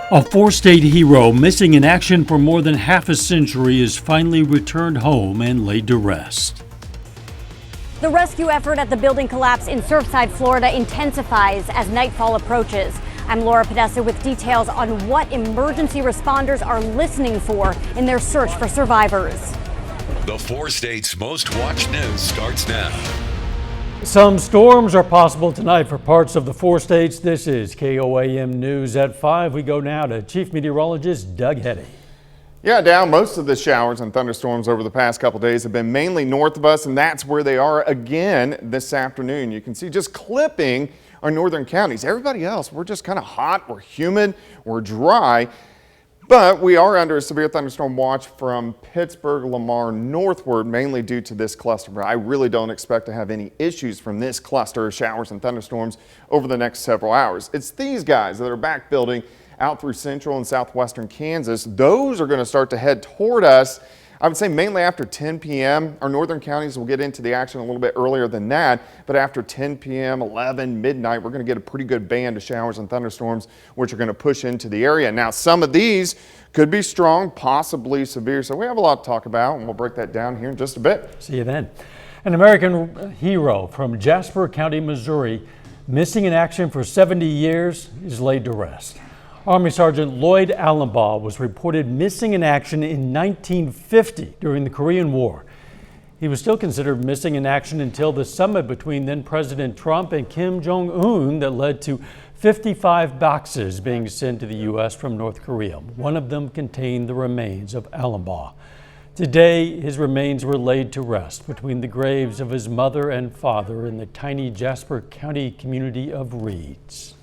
A four-state hero missing in action for more than half a century is finally returned home and laid to rest. The rescue effort at the building collapse in Surfside, Florida intensifies as nightfall approaches. I'm Laura Podesta with details on what emergency responders are listening for in their search for survivors. The four states' most watched news starts now. Some storms are possible tonight for parts of the four states. This is KOAM News at 5. We go now to Chief Meteorologist Doug Heddy. Yeah, down. Most of the showers and thunderstorms over the past couple days have been mainly north of us, and that's where they are again this afternoon. You can see just clipping our northern counties. Everybody else, we're just kind of hot, we're humid, we're dry. But we are under a severe thunderstorm watch from Pittsburgh, Lamar northward, mainly due to this cluster. But I really don't expect to have any issues from this cluster of showers and thunderstorms over the next several hours. It's these guys that are back building out through central and southwestern Kansas. Those are going to start to head toward us, I would say mainly after 10 p.m. Our northern counties will get into the action a little bit earlier than that, but after 10 p.m., 11, midnight, we're going to get a pretty good band of showers and thunderstorms, which are going to push into the area. Now, some of these could be strong, possibly severe, so we have a lot to talk about, and we'll break that down here in just a bit. See you then. An American hero from Jasper County, Missouri, missing in action for 70 years, is laid to rest. Army Sergeant Lloyd ALUMBAUGH was reported missing in action in 1950 during the Korean War. He was still considered missing in action until the summit between then President Trump and Kim Jong-un that led to 55 boxes being sent to the U.S. from North Korea. One of them contained the remains of ALUMBAUGH. Today, his remains were laid to rest between the graves of his mother and father in the tiny Jasper County community of Reeds.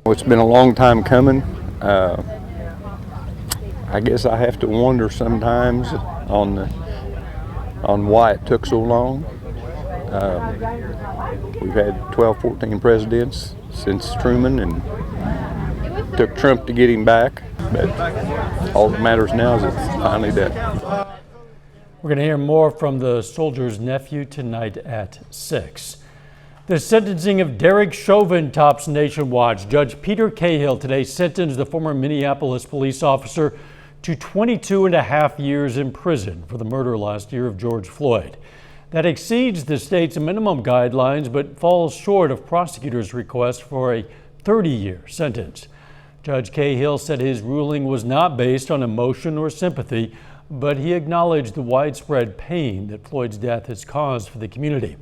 It's been a long time coming. I guess I have to wonder sometimes on why it took so long. We've had 12, 14 presidents since Truman, and it took Trump to get him back. But all that matters now is it's finally dead. We're going to hear more from the soldier's nephew tonight at 6. The sentencing of Derek Chauvin tops nationwide. Judge Peter Cahill today sentenced the former Minneapolis police officer to 22.5 years in prison for the murder last year of George Floyd. That exceeds the state's minimum guidelines, but falls short of prosecutors' request for a 30-year sentence. Judge Cahill said his ruling was not based on emotion or sympathy, but he acknowledged the widespread pain that Floyd's death has caused for the community.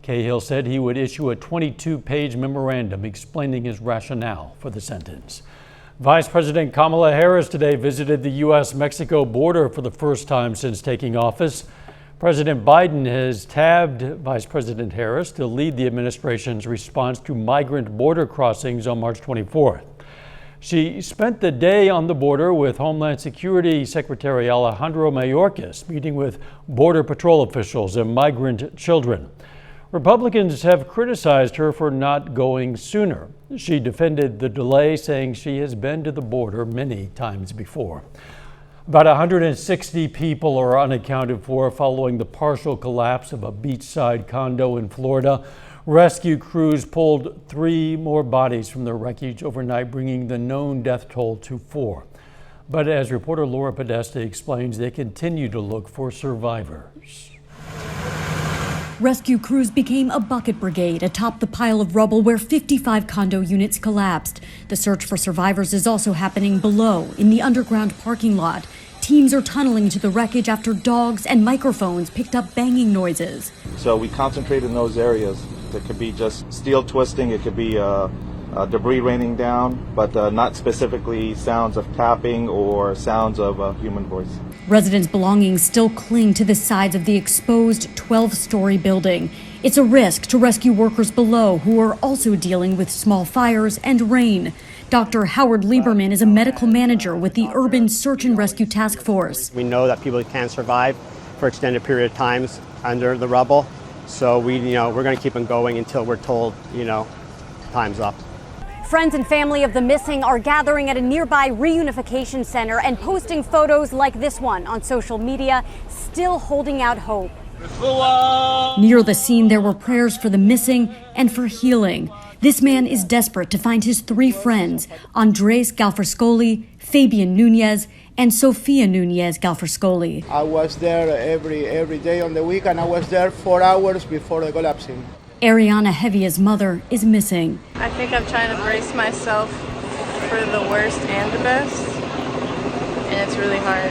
Cahill said he would issue a 22-page memorandum explaining his rationale for the sentence. Vice President Kamala Harris today visited the U.S.-Mexico border for the first time since taking office. President Biden has tabbed Vice President Harris to lead the administration's response to migrant border crossings on March 24th. She spent the day on the border with Homeland Security Secretary Alejandro Mayorkas, meeting with Border Patrol officials and migrant children. Republicans have criticized her for not going sooner. She defended the delay, saying she has been to the border many times before. About 160 people are unaccounted for following the partial collapse of a beachside condo in Florida. Rescue crews pulled 3 more bodies from the wreckage overnight, bringing the known death toll to 4. But as reporter Laura Podesta explains, they continue to look for survivors. Rescue crews became a bucket brigade atop the pile of rubble where 55 condo units collapsed. The search for survivors is also happening below in the underground parking lot. Teams are tunneling to the wreckage after dogs and microphones picked up banging noises. So we concentrate in those areas. It could be just steel twisting, it could be debris raining down, but not specifically sounds of tapping or sounds of a human voice. Residents' belongings still cling to the sides of the exposed 12-story building. It's a risk to rescue workers below who are also dealing with small fires and rain. Dr. Howard Lieberman is a medical manager with the Urban Search and Rescue Task Force. We know that people can survive for extended period of times under the rubble, so we're going to keep them going until we're told, time's up. Friends and family of the missing are gathering at a nearby reunification center and posting photos like this one on social media, still holding out hope. Near the scene, there were prayers for the missing and for healing. This man is desperate to find his three friends, Andres Galfrescoli, Fabian Nunez, and Sofia Nunez Galfrescoli. I was there every day on the week, and I was there 4 hours before the collapsing. Ariana Heavia's mother is missing. I think I'm trying to brace myself for the worst and the best, and it's really hard.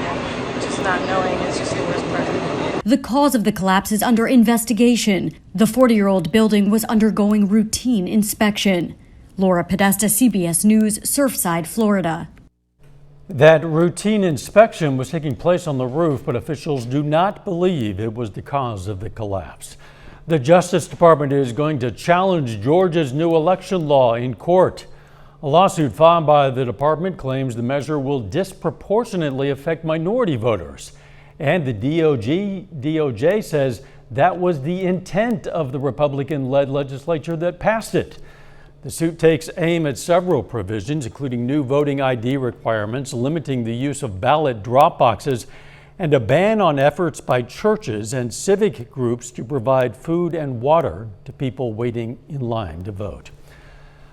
Just not knowing is just the worst part. The cause of the collapse is under investigation. The 40-year-old building was undergoing routine inspection. Laura Podesta, CBS News, Surfside, Florida. That routine inspection was taking place on the roof, but officials do not believe it was the cause of the collapse. The Justice Department is going to challenge Georgia's new election law in court. A lawsuit filed by the department claims the measure will disproportionately affect minority voters. And the DOJ says that was the intent of the Republican-led legislature that passed it. The suit takes aim at several provisions, including new voting ID requirements, limiting the use of ballot drop boxes, and a ban on efforts by churches and civic groups to provide food and water to people waiting in line to vote.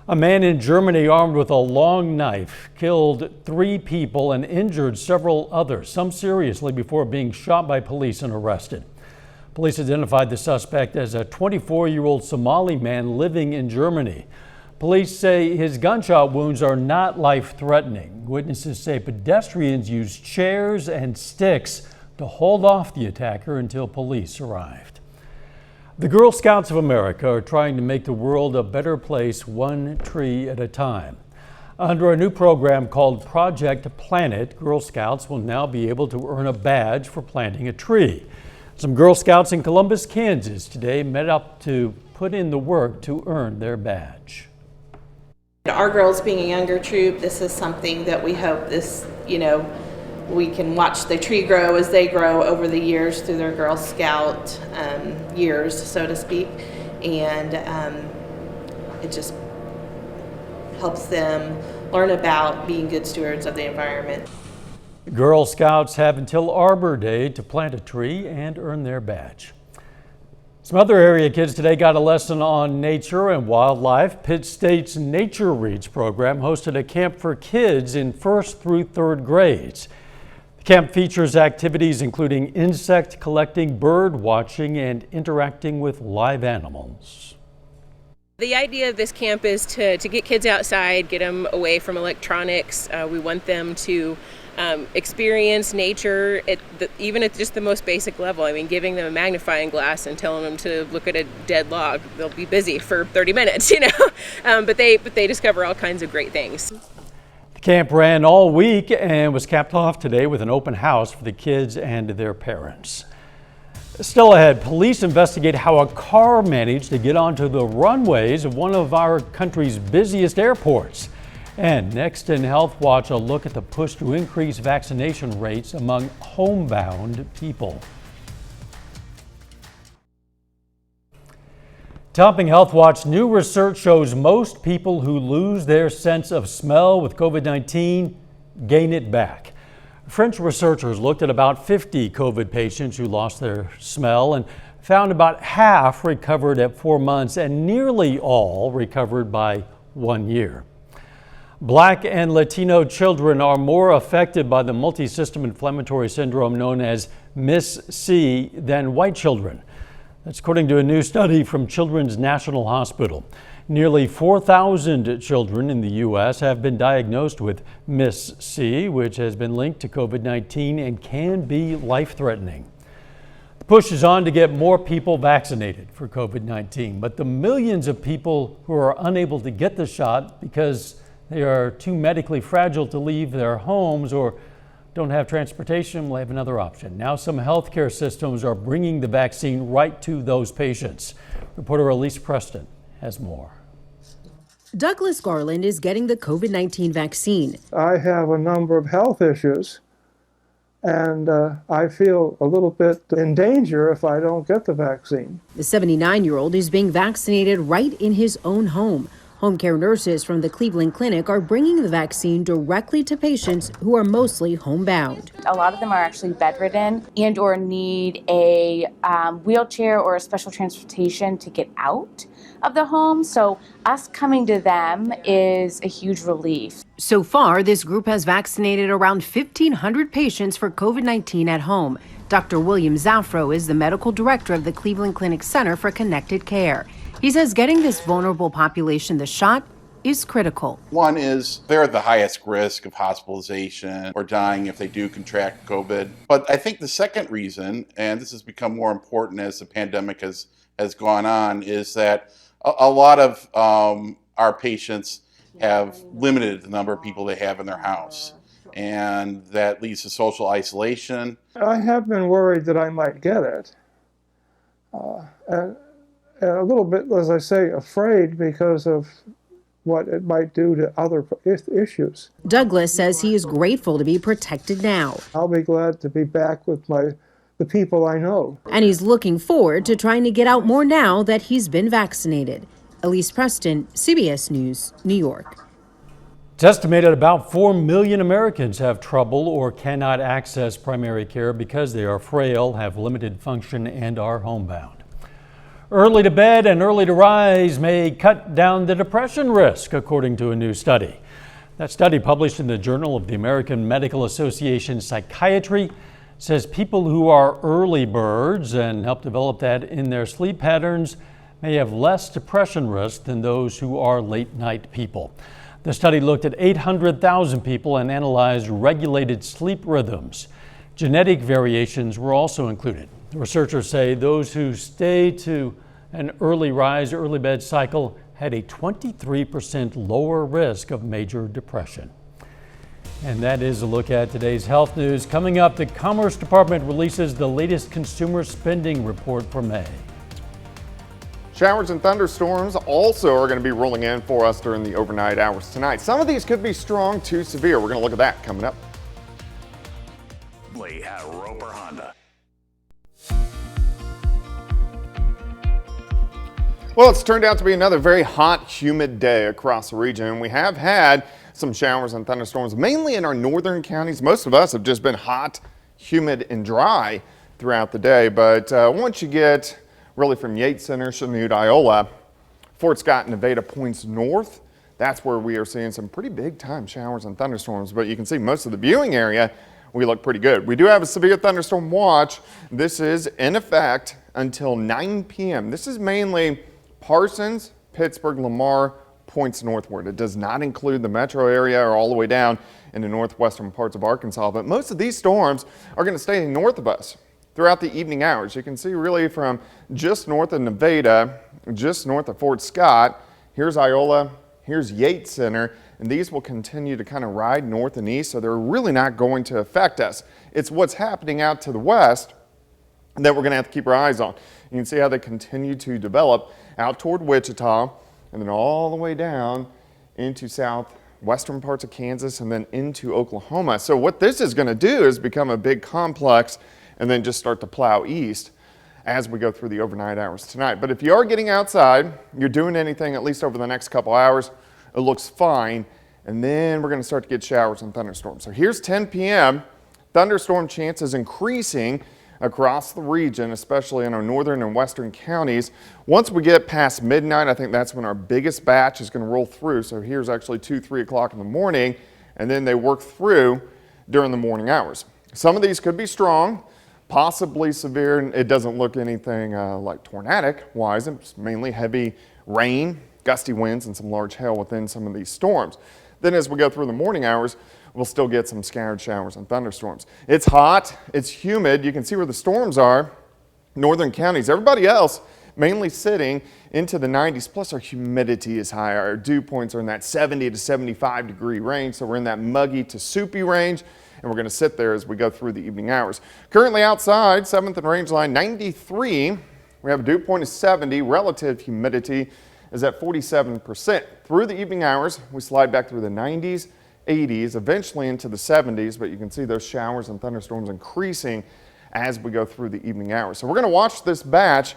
A man in Germany armed with a long knife killed 3 people and injured several others, some seriously, before being shot by police and arrested. Police identified the suspect as a 24-year-old Somali man living in Germany. Police say his gunshot wounds are not life-threatening. Witnesses say pedestrians used chairs and sticks to hold off the attacker until police arrived. The Girl Scouts of America are trying to make the world a better place, one tree at a time. Under a new program called Project Planet, Girl Scouts will now be able to earn a badge for planting a tree. Some Girl Scouts in Columbus, Kansas today met up to put in the work to earn their badge. Our girls being a younger troop, this is something that we hope we can watch the tree grow as they grow over the years through their Girl Scout years, so to speak, and it just helps them learn about being good stewards of the environment. Girl Scouts have until Arbor Day to plant a tree and earn their badge. Some other area kids today got a lesson on nature and wildlife. Pitt State's Nature Reads program hosted a camp for kids in 1st through 3rd grades. The camp features activities including insect collecting, bird watching, and interacting with live animals. The idea of this camp is to get kids outside, get them away from electronics. We want them to experience nature even at just the most basic level. I mean, giving them a magnifying glass and telling them to look at a dead log, they'll be busy for 30 minutes, but they discover all kinds of great things. The camp ran all week and was capped off today with an open house for the kids and their parents. Still ahead, police investigate how a car managed to get onto the runways of one of our country's busiest airports. And next in Health Watch, a look at the push to increase vaccination rates among homebound people. Topping Health Watch, new research shows most people who lose their sense of smell with COVID-19 gain it back. French researchers looked at about 50 COVID patients who lost their smell and found about half recovered at 4 months and nearly all recovered by 1 year. Black and Latino children are more affected by the multisystem inflammatory syndrome known as MIS-C than white children. That's according to a new study from Children's National Hospital. Nearly 4,000 children in the U.S. have been diagnosed with MIS-C, which has been linked to COVID-19 and can be life-threatening. The push is on to get more people vaccinated for COVID-19, but the millions of people who are unable to get the shot because they are too medically fragile to leave their homes or don't have transportation will have another option. Now some healthcare systems are bringing the vaccine right to those patients. Reporter Elise Preston has more. Douglas Garland is getting the COVID-19 vaccine. I have a number of health issues, and I feel a little bit in danger if I don't get the vaccine. The 79-year-old is being vaccinated right in his own home. Home care nurses from the Cleveland Clinic are bringing the vaccine directly to patients who are mostly homebound. A lot of them are actually bedridden and or need a wheelchair or a special transportation to get out of the home. So us coming to them is a huge relief. So far, this group has vaccinated around 1,500 patients for COVID-19 at home. Dr. William Zaffro is the medical director of the Cleveland Clinic Center for Connected Care. He says getting this vulnerable population the shot is critical. One is they're at the highest risk of hospitalization or dying if they do contract COVID. But I think the second reason, and this has become more important as the pandemic has gone on, is that a lot of our patients have limited the number of people they have in their house. And that leads to social isolation. I have been worried that I might get it. And a little bit, as I say, afraid because of what it might do to other issues. Douglas says he is grateful to be protected now. I'll be glad to be back with the people I know. And he's looking forward to trying to get out more now that he's been vaccinated. Elise Preston, CBS News, New York. It's estimated about 4 million Americans have trouble or cannot access primary care because they are frail, have limited function, and are homebound. Early to bed and early to rise may cut down the depression risk, according to a new study. That study, published in the Journal of the American Medical Association Psychiatry, says people who are early birds and help develop that in their sleep patterns may have less depression risk than those who are late night people. The study looked at 800,000 people and analyzed regulated sleep rhythms. Genetic variations were also included. The researchers say those who stay to an early rise, early bed cycle had a 23% lower risk of major depression. And that is a look at today's health news. Coming up, the Commerce Department releases the latest consumer spending report for May. Showers and thunderstorms also are going to be rolling in for us during the overnight hours tonight. Some of these could be strong to severe. We're going to look at that coming up. At Roper Honda. Well, it's turned out to be another very hot, humid day across the region, and we have had some showers and thunderstorms, mainly in our northern counties. Most of us have just been hot, humid, and dry throughout the day, but once you get really from Yates Center, Chanute, Iola, Fort Scott, Nevada points north, that's where we are seeing some pretty big time showers and thunderstorms, but you can see most of the viewing area, we look pretty good. We do have a severe thunderstorm watch. This is in effect until 9 p.m. This is mainly Parsons, Pittsburgh, Lamar, points northward. It does not include the metro area or all the way down in the northwestern parts of Arkansas, but most of these storms are going to stay north of us throughout the evening hours. You can see really from just north of Nevada, just north of Fort Scott, here's Iola, here's Yates Center, and these will continue to kind of ride north and east, so they're really not going to affect us. It's what's happening out to the west that we're going to have to keep our eyes on. You can see how they continue to develop out toward Wichita and then all the way down into southwestern parts of Kansas and then into Oklahoma. So what this is going to do is become a big complex and then just start to plow east as we go through the overnight hours tonight. But if you are getting outside, you're doing anything at least over the next couple hours, it looks fine. And then we're going to start to get showers and thunderstorms. So here's 10 p.m. Thunderstorm chances increasing across the region, especially in our northern and western counties. Once we get past midnight, I think that's when our biggest batch is going to roll through. So here's actually 2, 3 o'clock in the morning, and then they work through during the morning hours. Some of these could be strong, possibly severe, and it doesn't look anything like tornadic-wise. It's mainly heavy rain, gusty winds, and some large hail within some of these storms. Then as we go through the morning hours, we'll still get some scattered showers and thunderstorms. It's hot, it's humid. You can see where the storms are, northern counties. Everybody else mainly sitting into the 90s, plus our humidity is high. Our dew points are in that 70 to 75 degree range, so we're in that muggy to soupy range, and we're going to sit there as we go through the evening hours. Currently outside, 7th and Rangeline, 93. We have a dew point of 70. Relative humidity is at 47%. Through the evening hours, we slide back through the 90s, 80s, eventually into the 70s, but you can see those showers and thunderstorms increasing as we go through the evening hours. So we're going to watch this batch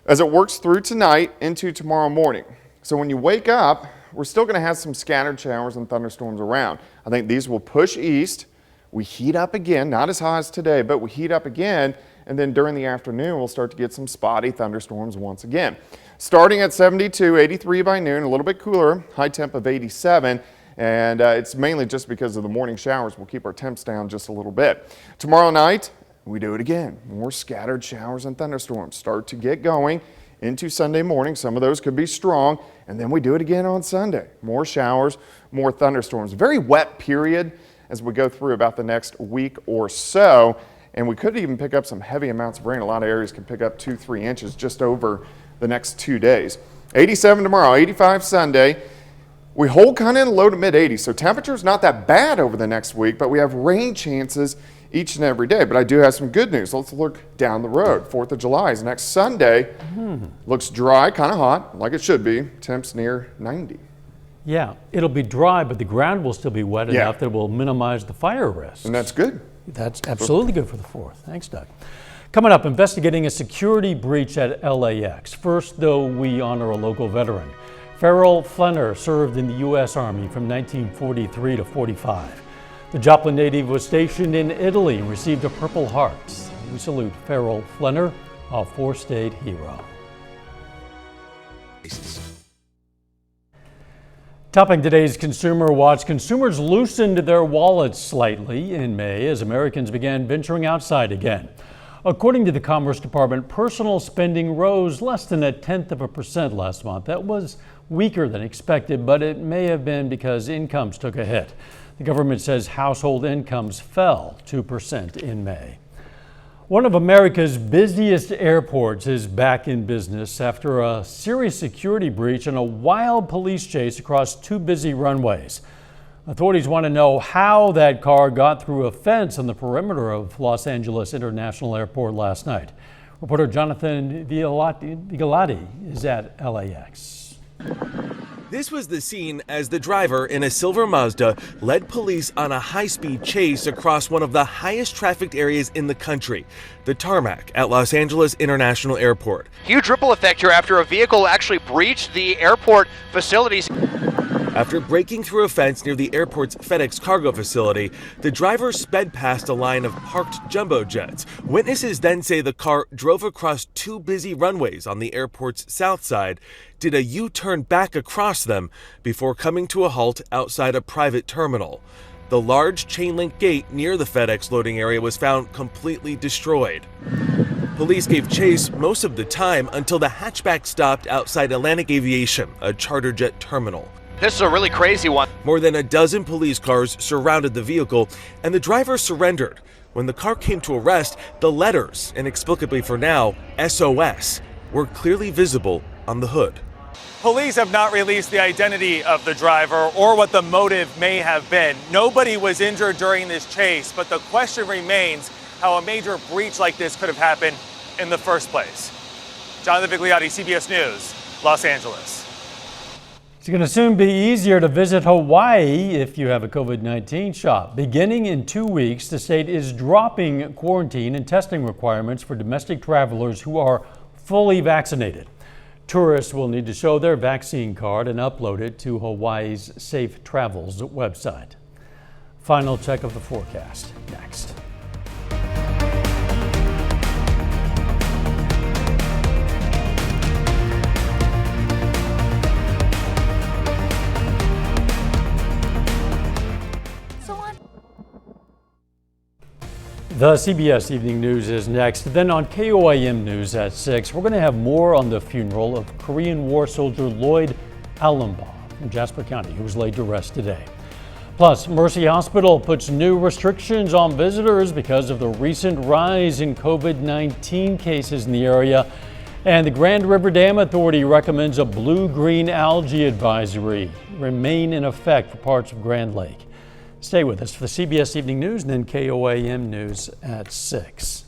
as it works through tonight into tomorrow morning. So when you wake up, we're still going to have some scattered showers and thunderstorms around. I think these will push east. We heat up again, not as high as today, but we heat up again. And then during the afternoon, we'll start to get some spotty thunderstorms once again. Starting at 72, 83 by noon, a little bit cooler, high temp of 87. And it's mainly just because of the morning showers. We'll keep our temps down just a little bit. Tomorrow night, we do it again. More scattered showers and thunderstorms start to get going into Sunday morning. Some of those could be strong. And then we do it again on Sunday. More showers, more thunderstorms. Very wet period as we go through about the next week or so. And we could even pick up some heavy amounts of rain. A lot of areas can pick up 2-3 inches just over the next 2 days. 87 tomorrow, 85 Sunday. We hold kind of in the low to mid 80s, so temperature's not that bad over the next week, but we have rain chances each and every day. But I do have some good news. Let's look down the road. 4th of July is next Sunday. Looks dry, kind of hot, like it should be. Temps near 90. Yeah, it'll be dry, but the ground will still be wet enough that it will minimize the fire risk. And that's good. That's absolutely good for the 4th. Thanks, Doug. Coming up, investigating a security breach at LAX. First, though, we honor a local veteran. Farrell Flenner served in the U.S. Army from 1943 to 45. The Joplin native was stationed in Italy and received a Purple Heart. We salute Farrell Flenner, a 4-state hero. Topping today's Consumer Watch, consumers loosened their wallets slightly in May as Americans began venturing outside again. According to the Commerce Department, personal spending rose less than 0.1% last month. That was weaker than expected, but it may have been because incomes took a hit. The government says household incomes fell 2% in May. One of America's busiest airports is back in business after a serious security breach and a wild police chase across 2 busy runways. Authorities want to know how that car got through a fence on the perimeter of Los Angeles International Airport last night. Reporter Jonathan Vigalotti is at LAX. This was the scene as the driver in a silver Mazda led police on a high-speed chase across one of the highest trafficked areas in the country, the tarmac at Los Angeles International Airport. Huge ripple effect here after a vehicle actually breached the airport facilities. After breaking through a fence near the airport's FedEx cargo facility, the driver sped past a line of parked jumbo jets. Witnesses then say the car drove across 2 busy runways on the airport's south side, did a U-turn back across them before coming to a halt outside a private terminal. The large chain-link gate near the FedEx loading area was found completely destroyed. Police gave chase most of the time until the hatchback stopped outside Atlantic Aviation, a charter jet terminal. This is a really crazy one. More than a dozen police cars surrounded the vehicle, and the driver surrendered. When the car came to a rest, the letters, inexplicably for now, SOS, were clearly visible on the hood. Police have not released the identity of the driver or what the motive may have been. Nobody was injured during this chase, but the question remains how a major breach like this could have happened in the first place. Jonathan Vigliotti, CBS News, Los Angeles. It's going to soon be easier to visit Hawaii if you have a COVID-19 shot. Beginning in 2 weeks, the state is dropping quarantine and testing requirements for domestic travelers who are fully vaccinated. Tourists will need to show their vaccine card and upload it to Hawaii's Safe Travels website. Final check of the forecast next. The CBS Evening News is next. Then on KOAM News at 6, we're going to have more on the funeral of Korean War soldier Lloyd ALUMBAUGH from Jasper County, who was laid to rest today. Plus, Mercy Hospital puts new restrictions on visitors because of the recent rise in COVID-19 cases in the area. And the Grand River Dam Authority recommends a blue-green algae advisory remain in effect for parts of Grand Lake. Stay with us for the CBS Evening News and then KOAM News at 6.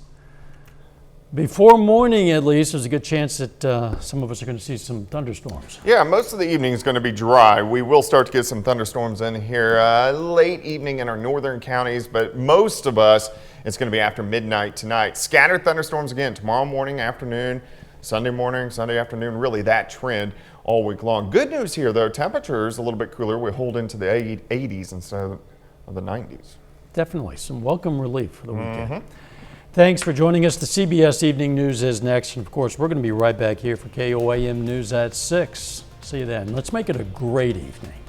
Before morning, at least, there's a good chance that some of us are going to see some thunderstorms. Yeah, most of the evening is going to be dry. We will start to get some thunderstorms in here late evening in our northern counties, but most of us, it's going to be after midnight tonight. Scattered thunderstorms again tomorrow morning, afternoon, Sunday morning, Sunday afternoon, really that trend all week long. Good news here, though, temperatures a little bit cooler. We hold into the 80s instead of the 90s. Definitely some welcome relief for the weekend. Thanks for joining us. The CBS Evening News is next. And of course, we're going to be right back here for KOAM News at 6. See you then. Let's make it a great evening.